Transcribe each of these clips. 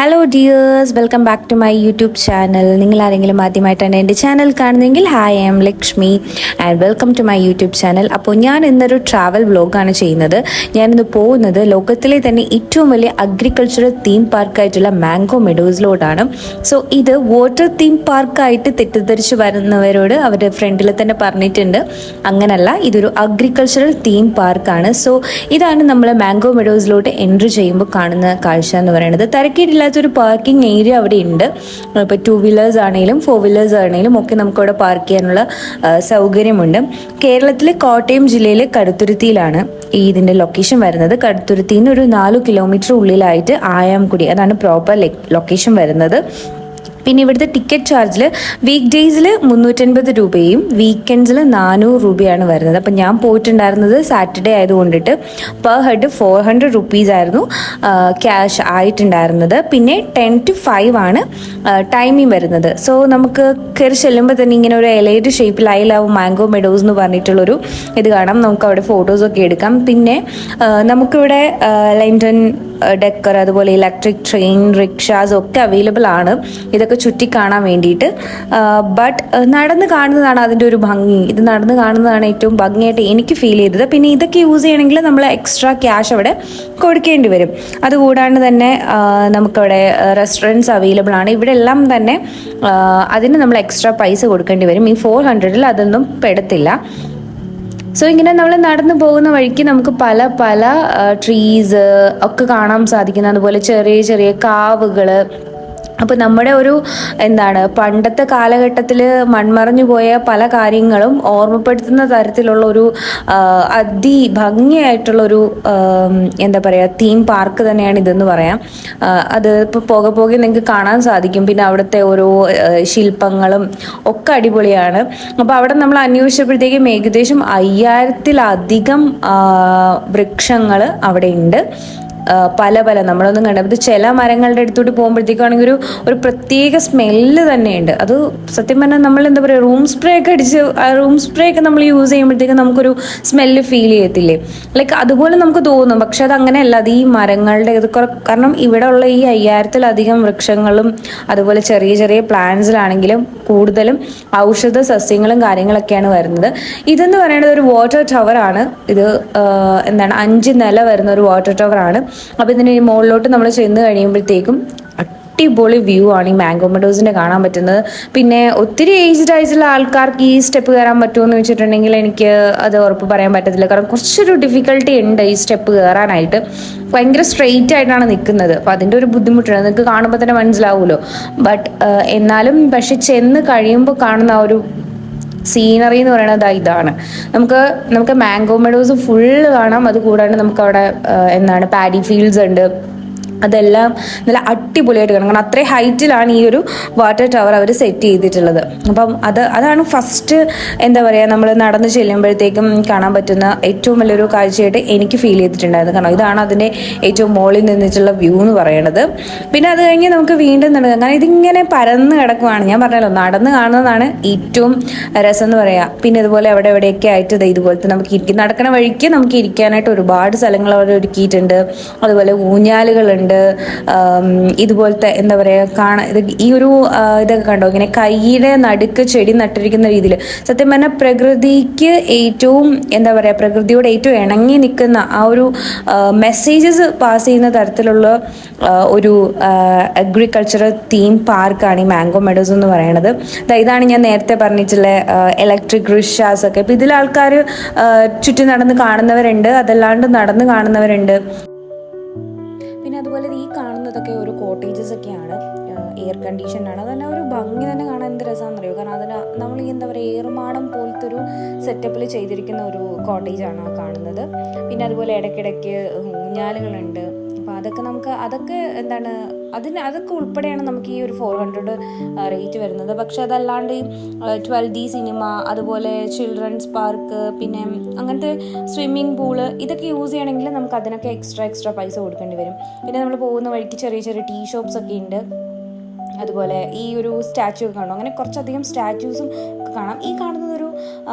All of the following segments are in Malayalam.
Hello dears, welcome back to my YouTube channel. നിങ്ങൾ ആരെങ്കിലും ആദ്യമായിട്ടാണ് എൻ്റെ ചാനൽ കാണുന്നതെങ്കിൽ hi, I'm Lakshmi and welcome to my YouTube channel. അപ്പോൾ ഞാൻ ഇന്നൊരു ട്രാവൽ വ്ലോഗാണ് ചെയ്യുന്നത്. ഞാനിന്ന് പോകുന്നത് ലോകത്തിലെ തന്നെ ഏറ്റവും വലിയ അഗ്രികൾച്ചറൽ തീം പാർക്കായിട്ടുള്ള മാംഗോ മെഡോസിലോട്ടാണ്. സോ ഇത് വാട്ടർ തീം പാർക്കായിട്ട് തെറ്റിദ്ധരിച്ച് വരുന്നവരോട് അവരുടെ ഫ്രണ്ടിൽ തന്നെ പറഞ്ഞിട്ടുണ്ട്, അങ്ങനല്ല, ഇതൊരു അഗ്രികൾച്ചറൽ തീം പാർക്കാണ്. സോ ഇതാണ് നമ്മൾ മാംഗോ മെഡോസിലോട്ട് എൻട്രി ചെയ്യുമ്പോൾ കാണുന്ന കാഴ്ച എന്ന് പറയുന്നത്. തിരക്കിയിട്ടില്ലാത്തൊരു പാർക്കിംഗ് ഏരിയ അവിടെ ഉണ്ട്. ഇപ്പോൾ 2 വീലേഴ്സ് ആണെങ്കിലും 4 വീലേഴ്സ് ആണെങ്കിലും ഒക്കെ നമുക്കവിടെ പാർക്ക് ചെയ്യാനുള്ള സൗകര്യമുണ്ട്. കേരളത്തിലെ കോട്ടയം ജില്ലയിലെ കടുത്തുരുത്തിയിലാണ് ഇതിൻ്റെ ലൊക്കേഷൻ വരുന്നത്. കടുത്തുരുത്തിയിൽ നിന്ന് ഒരു 4 കിലോമീറ്റർ ഉള്ളിലായിട്ട് ആയാംകുടി, അതാണ് പ്രോപ്പർ ലൊക്കേഷൻ വരുന്നത്. പിന്നെ ഇവിടുത്തെ ടിക്കറ്റ് ചാർജിൽ വീക്ക് ഡേയ്സിൽ 350 രൂപയും വീക്കെൻഡ്സിൽ 400 രൂപയാണ് വരുന്നത്. അപ്പം ഞാൻ പോയിട്ടുണ്ടായിരുന്നത് സാറ്റർഡേ ആയതുകൊണ്ടിട്ട് പെർ ഹെഡ് 400 റുപ്പീസ് ആയിരുന്നു ക്യാഷ് ആയിട്ടുണ്ടായിരുന്നത്. പിന്നെ 10 to 5 ആണ് ടൈമിങ് വരുന്നത്. സോ നമുക്ക് കയറി ചെല്ലുമ്പോൾ തന്നെ ഇങ്ങനെ ഒരു എലൈറ്റ് ഷേപ്പിൽ ഐ ലവ് മാംഗോ മെഡോസ് എന്ന് പറഞ്ഞിട്ടുള്ളൊരു ഇത് കാണാം. നമുക്ക് അവിടെ ഫോട്ടോസൊക്കെ എടുക്കാം. പിന്നെ നമുക്കിവിടെ ലണ്ടൻ ഡെക്കർ, അതുപോലെ ഇലക്ട്രിക് ട്രെയിൻ, റിക്ഷാസ് ഒക്കെ അവൈലബിൾ ആണ് ഇതൊക്കെ ചുറ്റി കാണാൻ വേണ്ടിയിട്ട്. ബട്ട് നടന്ന് കാണുന്നതാണ് അതിൻ്റെ ഒരു ഭംഗി. ഇത് നടന്ന് കാണുന്നതാണ് ഏറ്റവും ഭംഗിയായിട്ട് എനിക്ക് ഫീൽ ചെയ്തത്. പിന്നെ ഇതൊക്കെ യൂസ് ചെയ്യണമെങ്കിൽ നമ്മൾ എക്സ്ട്രാ ക്യാഷ് അവിടെ കൊടുക്കേണ്ടി വരും. അതുകൂടാണ്ട് തന്നെ നമുക്കവിടെ റെസ്റ്റോറൻറ്റ്സ് അവൈലബിൾ ആണ്. ഇവിടെ എല്ലാം തന്നെ അതിന് നമ്മൾ എക്സ്ട്രാ പൈസ കൊടുക്കേണ്ടി വരും. ഈ 400-ൽ അതൊന്നും പെടത്തില്ല. സോ ഇങ്ങനെ നമ്മൾ നടന്നു പോകുന്ന വഴിക്ക് നമുക്ക് പല പല ട്രീസ് ഒക്കെ കാണാൻ സാധിക്കുന്നു. അതുപോലെ ചെറിയ ചെറിയ കാവുകൾ. അപ്പോൾ നമ്മുടെ ഒരു പണ്ടത്തെ കാലഘട്ടത്തിൽ മൺമറഞ്ഞു പോയ പല കാര്യങ്ങളും ഓർമ്മപ്പെടുത്തുന്ന തരത്തിലുള്ള ഒരു അതിഭംഗിയായിട്ടുള്ളൊരു തീം പാർക്ക് തന്നെയാണ് ഇതെന്ന് പറയാം. അത് ഇപ്പോൾ പോകെ പോകെ നിങ്ങൾക്ക് കാണാൻ സാധിക്കും. പിന്നെ അവിടുത്തെ ഓരോ ശില്പങ്ങളും ഒക്കെ അടിപൊളിയാണ്. അപ്പോൾ അവിടെ നമ്മൾ അന്വേഷിച്ചപ്പോഴത്തേക്കും ഏകദേശം 5000-ലധികം വൃക്ഷങ്ങൾ അവിടെ ഉണ്ട്. പല പല നമ്മളൊന്നും കണ്ടത് ചില മരങ്ങളുടെ അടുത്തോട്ട് പോകുമ്പോഴത്തേക്കാണെങ്കിൽ ഒരു പ്രത്യേക സ്മെല്ല് തന്നെയുണ്ട്. അത് സത്യം പറഞ്ഞാൽ നമ്മൾ റൂം സ്പ്രേ ഒക്കെ അടിച്ച് റൂം സ്പ്രേ ഒക്കെ നമ്മൾ യൂസ് ചെയ്യുമ്പോഴത്തേക്കും നമുക്കൊരു സ്മെല്ല് ഫീൽ ചെയ്യത്തില്ലേ, ലൈക്ക് അതുപോലെ നമുക്ക് തോന്നും. പക്ഷെ അത് അങ്ങനെയല്ല. അത് ഈ മരങ്ങളുടെ ഇത് കാരണം ഇവിടെ ഉള്ള ഈ 5000-ലധികം വൃക്ഷങ്ങളും അതുപോലെ ചെറിയ ചെറിയ പ്ലാന്റ്സിലാണെങ്കിലും കൂടുതലും ഔഷധ സസ്യങ്ങളും കാര്യങ്ങളൊക്കെയാണ് വരുന്നത്. ഇതെന്ന് പറയുന്നത് ഒരു വാട്ടർ ടവർ ആണ്. ഇത് 5 നില വരുന്ന ഒരു വാട്ടർ ടവർ ആണ്. അപ്പോൾ ഇതിന് മുകളിലോട്ട് നമ്മൾ ചെന്ന് കഴിയുമ്പോഴത്തേക്കും അടിപൊളി വ്യൂ ആണ് ഈ മാംഗോ മെഡോസിൻ്റെ കാണാൻ പറ്റുന്നത്. പിന്നെ ഒത്തിരി ഏജ്ഡ് ആയിട്ടുള്ള ആൾക്കാർക്ക് ഈ സ്റ്റെപ്പ് കയറാൻ പറ്റുമെന്ന് വെച്ചിട്ടുണ്ടെങ്കിൽ എനിക്ക് അത് ഉറപ്പ് പറയാൻ പറ്റത്തില്ല. കാരണം കുറച്ചൊരു ഡിഫിക്കൽട്ടി ഉണ്ട് ഈ സ്റ്റെപ്പ് കയറാനായിട്ട്. ഭയങ്കര സ്ട്രെയിറ്റ് ആയിട്ടാണ് നിൽക്കുന്നത്. അപ്പോൾ അതിൻ്റെ ഒരു ബുദ്ധിമുട്ടുണ്ട്, നിങ്ങൾക്ക് കാണുമ്പോൾ തന്നെ മനസ്സിലാവുമല്ലോ. ബട്ട് എന്നാലും പക്ഷെ ചെന്ന് കഴിയുമ്പോൾ കാണുന്ന ആ ഒരു സീനറി എന്ന് പറയുന്നത് ഇതാണ്. നമുക്ക് മാംഗോ മെഡോസ് ഫുള്ള് കാണാം. അതുകൂടാണ്ട് നമുക്ക് അവിടെ പാഡി ഫീൽഡ്സ് ഉണ്ട്. അതെല്ലാം നല്ല അടിപൊളിയായിട്ട് കാണാം. കാരണം അത്രയും ഹൈറ്റിലാണ് ഈ ഒരു വാട്ടർ ടവർ അവർ സെറ്റ് ചെയ്തിട്ടുള്ളത്. അപ്പം അതാണ് ഫസ്റ്റ് നമ്മൾ നടന്ന് ചെല്ലുമ്പോഴത്തേക്കും കാണാൻ പറ്റുന്ന ഏറ്റവും വലിയൊരു കാഴ്ചയായിട്ട് എനിക്ക് ഫീൽ ചെയ്തിട്ടുണ്ടായിരുന്നു. കാരണം ഇതാണ് അതിൻ്റെ ഏറ്റവും മുകളിൽ നിന്നിട്ടുള്ള വ്യൂ എന്ന് പറയുന്നത്. പിന്നെ അത് കഴിഞ്ഞ് നമുക്ക് വീണ്ടും നടക്കാം. കാരണം ഇതിങ്ങനെ പരന്ന് കിടക്കുവാണ്. ഞാൻ പറഞ്ഞല്ലോ, നടന്ന് കാണുന്നതാണ് ഏറ്റവും രസം എന്ന് പറയാം. പിന്നെ ഇതുപോലെ അവിടെ എവിടെയൊക്കെ ആയിട്ട് ഇതുപോലത്തെ നമുക്ക് നടക്കണ വഴിക്ക് നമുക്ക് ഇരിക്കാനായിട്ട് ഒരുപാട് സ്ഥലങ്ങൾ അവർ ഒരുക്കിയിട്ടുണ്ട്. അതുപോലെ ഊഞ്ഞാലുകളുണ്ട്. ഇതുപോലത്തെ ഈ ഒരു ഇതൊക്കെ കണ്ടോ, ഇങ്ങനെ കൈയുടെ നടുക്ക് ചെടി നട്ടിരിക്കുന്ന രീതിയിൽ. സത്യം പറഞ്ഞാൽ പ്രകൃതിക്ക് ഏറ്റവും പ്രകൃതിയോട് ഏറ്റവും ഇണങ്ങി നിൽക്കുന്ന ആ ഒരു മെസ്സേജസ് പാസ് ചെയ്യുന്ന തരത്തിലുള്ള ഒരു അഗ്രികൾച്ചറൽ തീം പാർക്കാണ് ഈ മാംഗോ മെഡോസ് എന്ന് പറയുന്നത്. ഇതാണ് ഞാൻ നേരത്തെ പറഞ്ഞിട്ടുള്ള ഇലക്ട്രിക് റിക്ഷാസ് ഒക്കെ. ഇപ്പം ഇതിൽ ആൾക്കാർ ചുറ്റി നടന്ന് കാണുന്നവരുണ്ട്, അതല്ലാണ്ട് നടന്ന് കാണുന്നവരുണ്ട്. പിന്നെ അതുപോലെ ഈ കാണുന്നതൊക്കെ ഒരു കോട്ടേജസ് ഒക്കെയാണ്, എയർ കണ്ടീഷനാണ്. അതന്നെ ഒരു ഭംഗി തന്നെ കാണാൻ എന്ത് രസമാണെന്നറിയോ. കാരണം അതിന് നമ്മൾ ഏറുമാടം പോലത്തെ ഒരു സെറ്റപ്പിൽ ചെയ്തിരിക്കുന്ന ഒരു കോട്ടേജാണ് കാണുന്നത്. പിന്നെ അതുപോലെ ഇടയ്ക്കിടയ്ക്ക് ഊഞ്ഞാലുകളുണ്ട്. അപ്പോൾ അതൊക്കെ അതൊക്കെ ഉൾപ്പെടെയാണ് നമുക്ക് ഈ ഒരു 400 റേറ്റ് വരുന്നത്. പക്ഷെ അതല്ലാണ്ട് 12D സിനിമ, അതുപോലെ ചിൽഡ്രൻസ് പാർക്ക്, പിന്നെ അങ്ങനത്തെ സ്വിമ്മിംഗ് പൂള്, ഇതൊക്കെ യൂസ് ചെയ്യണമെങ്കിൽ നമുക്ക് അതിനൊക്കെ എക്സ്ട്രാ പൈസ കൊടുക്കേണ്ടി വരും. പിന്നെ നമ്മൾ പോകുന്ന വഴിക്ക് ചെറിയ ചെറിയ ടീ ഷോപ്സ് ഒക്കെ ഉണ്ട്. അതുപോലെ ഈ ഒരു സ്റ്റാച്ചു ഒക്കെ കാണും. അങ്ങനെ കുറച്ചധികം സ്റ്റാച്യൂസും കാണാം. ഈ കാണുന്നത് ഒരു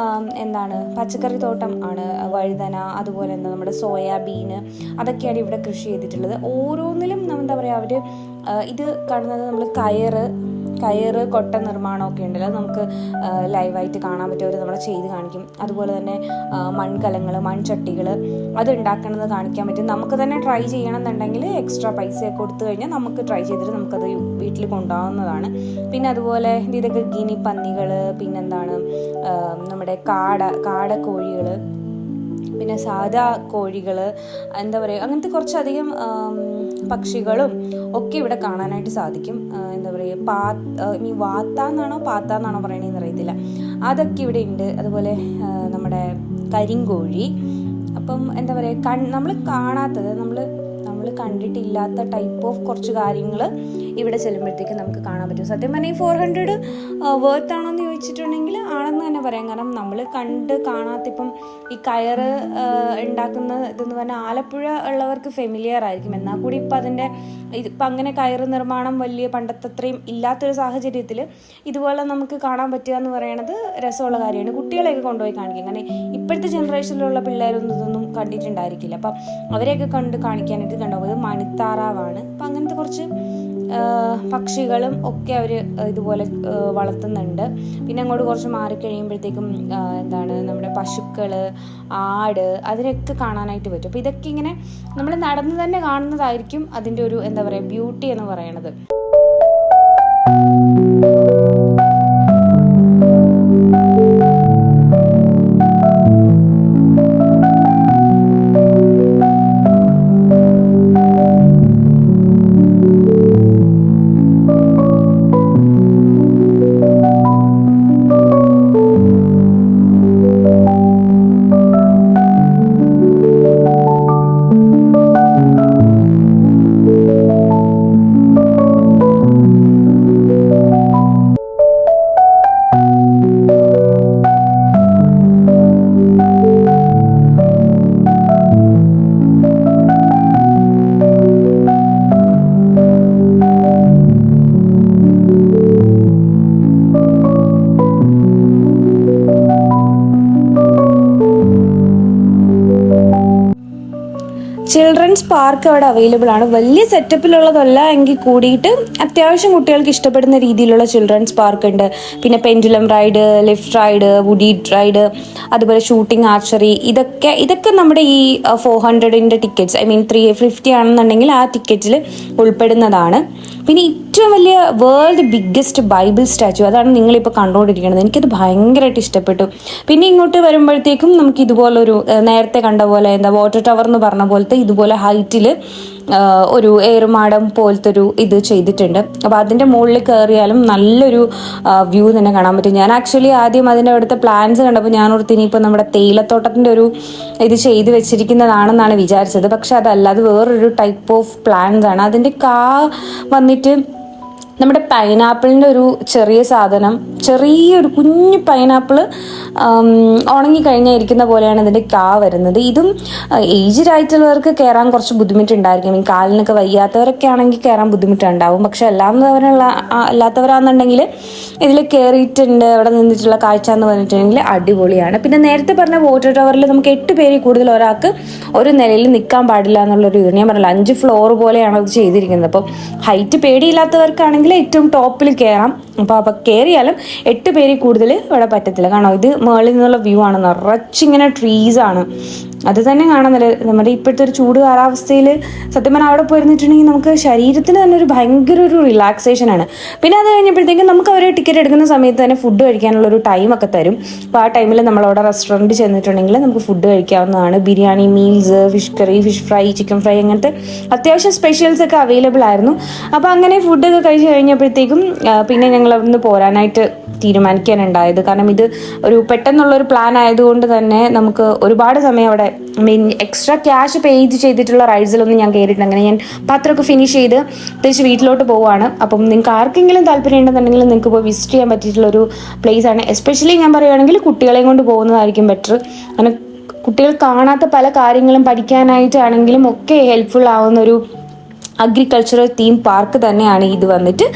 എന്താണ് പച്ചക്കറി തോട്ടം ആണ്. വഴുതന, അതുപോലെ എന്താ നമ്മുടെ സോയാബീൻ, അതൊക്കെയാണ് ഇവിടെ കൃഷി ചെയ്തിട്ടുള്ളത്. ഓരോന്നിലും എന്താ പറയുക, അവർ ഇത് കാണുന്നത് നമ്മൾ കയറ് കൊട്ട നിർമ്മാണമൊക്കെ ഉണ്ടല്ലോ, അത് നമുക്ക് ലൈവായിട്ട് കാണാൻ പറ്റും. അവർ നമ്മളെ ചെയ്ത് കാണിക്കും. അതുപോലെ തന്നെ മൺകലങ്ങൾ, മൺചട്ടികൾ, അത് ഉണ്ടാക്കണമെന്ന് കാണിക്കാൻ പറ്റും. നമുക്ക് തന്നെ ട്രൈ ചെയ്യണം എന്നുണ്ടെങ്കിൽ എക്സ്ട്രാ പൈസയൊക്കെ കൊടുത്തു കഴിഞ്ഞാൽ നമുക്ക് ട്രൈ ചെയ്തിട്ട് നമുക്കത് വീട്ടിൽ കൊണ്ടുപോകാവുന്നതാണ്. പിന്നെ അതുപോലെ ഇതൊക്കെ ഗിനി പന്നികൾ, പിന്നെന്താണ് നമ്മുടെ കാടക്കോഴികൾ, പിന്നെ സാധാ കോഴികൾ, എന്താ പറയുക, അങ്ങനത്തെ കുറച്ചധികം പക്ഷികളും ഒക്കെ ഇവിടെ കാണാനായിട്ട് സാധിക്കും. എന്താ പറയുക, വാത്താന്നാണോ പാത്താന്നാണോ പറയണതെന്ന് അറിയത്തില്ല, അതൊക്കെ ഇവിടെ ഉണ്ട്. അതുപോലെ നമ്മുടെ കരിങ്കോഴി. അപ്പം എന്താ പറയുക, നമ്മൾ കാണാത്തത്, നമ്മൾ കണ്ടിട്ടില്ലാത്ത ടൈപ്പ് ഓഫ് കുറച്ച് കാര്യങ്ങൾ ഇവിടെ ചെല്ലുമ്പോഴത്തേക്ക് നമുക്ക് കാണാൻ പറ്റും. സത്യം പറഞ്ഞാൽ ഈ 400 വർത്ത് ആണോ എന്ന് ചോദിച്ചിട്ടുണ്ടെങ്കിൽ ആണെന്ന് തന്നെ പറയാം. കാരണം നമ്മൾ കാണാത്ത, ഇപ്പം ഈ കയറ് ഉണ്ടാക്കുന്ന ഇതെന്ന് പറഞ്ഞാൽ ആലപ്പുഴ ഉള്ളവർക്ക് ഫെമിലിയർ ആയിരിക്കും. എന്നാൽ കൂടി ഇപ്പം അങ്ങനെ കയറ് നിർമ്മാണം വലിയ പണ്ടത്തെ അത്രയും ഇല്ലാത്തൊരു സാഹചര്യത്തിൽ ഇതുപോലെ നമുക്ക് കാണാൻ പറ്റുക എന്ന് പറയുന്നത് രസമുള്ള കാര്യമാണ്. കുട്ടികളെയൊക്കെ കൊണ്ടുപോയി കാണിക്കും. അങ്ങനെ ഇപ്പോഴത്തെ ജനറേഷനിലുള്ള പിള്ളേരൊന്നും ഇതൊന്നും കണ്ടിട്ടുണ്ടായിരിക്കില്ല. അപ്പം അവരെയൊക്കെ കാണിക്കാനായിട്ട് കണ്ടോ, ഇത് മണിത്താറാവാണ്. അപ്പം അങ്ങനത്തെ കുറച്ച് പക്ഷികളും ഒക്കെ അവർ ഇതുപോലെ വളർത്തുന്നുണ്ട്. പിന്നെ അങ്ങോട്ട് കുറച്ച് മാറിക്കഴിയുമ്പോഴത്തേക്കും എന്താണ് നമ്മുടെ പശുക്കൾ, ആട്, അതിനൊക്കെ കാണാനായിട്ട് പറ്റും. അപ്പോൾ ഇതൊക്കെ ഇങ്ങനെ നമ്മൾ നടന്ന് തന്നെ കാണുന്നതായിരിക്കും അതിൻ്റെ ഒരു എന്താ പറയുക ബ്യൂട്ടി എന്ന് പറയണത്. ചിൽഡ്രൻസ് പാർക്ക് അവിടെ അവൈലബിൾ ആണ്. വലിയ സെറ്റപ്പിലുള്ളതല്ല എങ്കിൽ കൂടിയിട്ട് അത്യാവശ്യം കുട്ടികൾക്ക് ഇഷ്ടപ്പെടുന്ന രീതിയിലുള്ള ചിൽഡ്രൻസ് പാർക്ക് ഉണ്ട്. പിന്നെ pendulum ride, lift ride, woody ride, അതുപോലെ ഷൂട്ടിംഗ്, ആർച്ചറി, ഇതൊക്കെ നമ്മുടെ ഈ 400ന്റെ ടിക്കറ്റ്സ്, I mean 350 ആണെന്നുണ്ടെങ്കിൽ ആ ടിക്കറ്റിൽ ഉൾപ്പെടുന്നതാണ്. പിന്നെ ഏറ്റവും വലിയ വേൾഡ് ബിഗ്ഗസ്റ്റ് ബൈബിൾ സ്റ്റാച്ചു, അതാണ് നിങ്ങളിപ്പോൾ കണ്ടുകൊണ്ടിരിക്കുന്നത്. എനിക്കത് ഭയങ്കരമായിട്ട് ഇഷ്ടപ്പെട്ടു. പിന്നെ ഇങ്ങോട്ട് വരുമ്പോഴത്തേക്കും നമുക്ക് ഇതുപോലൊരു നേരത്തെ കണ്ട പോലെ എന്താ വാട്ടർ ടവർ എന്ന് പറഞ്ഞ പോലത്തെ ഇതുപോലെ ഹൈറ്റിൽ ഒരു ഏറുമാടം പോലത്തെ ഒരു ഇത് ചെയ്തിട്ടുണ്ട്. അപ്പോൾ അതിൻ്റെ മുകളിൽ കയറിയാലും നല്ലൊരു വ്യൂ തന്നെ കാണാൻ പറ്റും. ഞാൻ ആക്ച്വലി ആദ്യം അതിൻ്റെ അവിടുത്തെ പ്ലാൻസ് കണ്ടപ്പോൾ ഞാൻ ഓർത്ത് ഇനിയിപ്പോൾ നമ്മുടെ തേയിലത്തോട്ടത്തിൻ്റെ ഒരു ഇത് ചെയ്ത് വെച്ചിരിക്കുന്നതാണെന്നാണ് വിചാരിച്ചത്. പക്ഷെ അതല്ല, അത് വേറൊരു ടൈപ്പ് ഓഫ് പ്ലാൻസ് ആണ്. അതിൻ്റെ വന്നിട്ട് നമ്മുടെ പൈനാപ്പിളിൻ്റെ ഒരു ചെറിയ സാധനം, ചെറിയൊരു കുഞ്ഞു പൈനാപ്പിൾ ഉണങ്ങിക്കഴിഞ്ഞാൽ ഇരിക്കുന്ന പോലെയാണ് ഇതിൻ്റെ വരുന്നത്. ഇതും ഏജ്ഡ് ആയിട്ടുള്ളവർക്ക് കയറാൻ കുറച്ച് ബുദ്ധിമുട്ടുണ്ടായിരിക്കും. ഈ കാലിനൊക്കെ വയ്യാത്തവരൊക്കെ ആണെങ്കിൽ കയറാൻ ബുദ്ധിമുട്ടുണ്ടാവും. പക്ഷെ അല്ലാത്തവരാണെന്നുണ്ടെങ്കിൽ ഇതിൽ കയറിയിട്ടുണ്ട്, അവിടെ നിന്നിട്ടുള്ള കാഴ്ച എന്ന് പറഞ്ഞിട്ടുണ്ടെങ്കിൽ അടിപൊളിയാണ്. പിന്നെ നേരത്തെ പറഞ്ഞ വാട്ടർ ടവറിൽ നമുക്ക് 8 പേരിൽ കൂടുതൽ ഒരാൾക്ക് ഒരു നിലയിൽ നിൽക്കാൻ പാടില്ല എന്നുള്ളൊരു ഇത് ഞാൻ പറഞ്ഞില്ല. 5 ഫ്ലോർ പോലെയാണ് അത് ചെയ്തിരിക്കുന്നത്. അപ്പോൾ ഹൈറ്റ് പേടിയില്ലാത്തവർക്കാണെങ്കിൽ ഏറ്റവും ടോപ്പിൽ കയറാം. അപ്പോൾ കയറിയാലും 8 പേരിൽ കൂടുതൽ ഇവിടെ പറ്റത്തില്ല. കാരണം ഇത് മുകളിൽ നിന്നുള്ള വ്യൂ ആണ്, നിറച്ചിങ്ങനെ ട്രീസാണ്. അത് തന്നെ കാണാൻ നല്ല. നമ്മുടെ ഇപ്പോഴത്തെ ഒരു ചൂട് കാലാവസ്ഥയിൽ സത്യം പറഞ്ഞാൽ അവിടെ പോയിരുന്നിട്ടുണ്ടെങ്കിൽ നമുക്ക് ശരീരത്തിന് തന്നെ ഒരു ഭയങ്കര ഒരു റിലാക്സേഷനാണ്. പിന്നെ അത് കഴിഞ്ഞപ്പോഴത്തേക്കും നമുക്ക് അവർ ടിക്കറ്റ് എടുക്കുന്ന സമയത്ത് തന്നെ ഫുഡ് കഴിക്കാനുള്ളൊരു ടൈമൊക്കെ തരും. അപ്പോൾ ആ ടൈമിൽ നമ്മളവിടെ റെസ്റ്റോറൻറ്റ് ചെന്നിട്ടുണ്ടെങ്കിൽ നമുക്ക് ഫുഡ് കഴിക്കാവുന്നതാണ്. Biryani, meals, fish curry, fish fry, chicken fry, അങ്ങനത്തെ അത്യാവശ്യം സ്പെഷ്യൽസ് ഒക്കെ അവൈലബിൾ ആയിരുന്നു. അപ്പോൾ അങ്ങനെ ഫുഡൊക്കെ കഴിച്ച് കഴിഞ്ഞപ്പോഴത്തേക്കും പിന്നെ ഞങ്ങൾ അവിടുന്ന് പോരാനായിട്ട് തീരുമാനിക്കാനുണ്ടായത്. കാരണം ഇത് ഒരു പെട്ടെന്നുള്ളൊരു പ്ലാൻ ആയതുകൊണ്ട് തന്നെ നമുക്ക് ഒരുപാട് സമയം അവിടെ എക്സ്ട്രാ ക്യാഷ് പേ ചെയ്തിട്ടുള്ള റൈഡ്സിലൊന്നും ഞാൻ കയറിയിട്ടുണ്ട്. അങ്ങനെ ഞാൻ പത്രമൊക്കെ ഫിനിഷ് ചെയ്ത് തിരിച്ച് വീട്ടിലോട്ട് പോവുകയാണ്. അപ്പം നിങ്ങൾക്ക് ആർക്കെങ്കിലും താല്പര്യം ഉണ്ടെന്നുണ്ടെങ്കിൽ നിങ്ങൾക്ക് പോയി വിസിറ്റ് ചെയ്യാൻ പറ്റിയിട്ടുള്ളൊരു പ്ലേസ് ആണ്. എസ്പെഷ്യലി ഞാൻ പറയുകയാണെങ്കിൽ കുട്ടികളെയും കൊണ്ട് പോകുന്നതായിരിക്കും ബെറ്റർ. അങ്ങനെ കുട്ടികൾ കാണാത്ത പല കാര്യങ്ങളും പഠിക്കാനായിട്ടാണെങ്കിലും ഒക്കെ ഹെൽപ്ഫുൾ ആവുന്ന ഒരു അഗ്രികൾച്ചറൽ തീം പാർക്ക് തന്നെയാണ് ഇത് വന്നിട്ട്.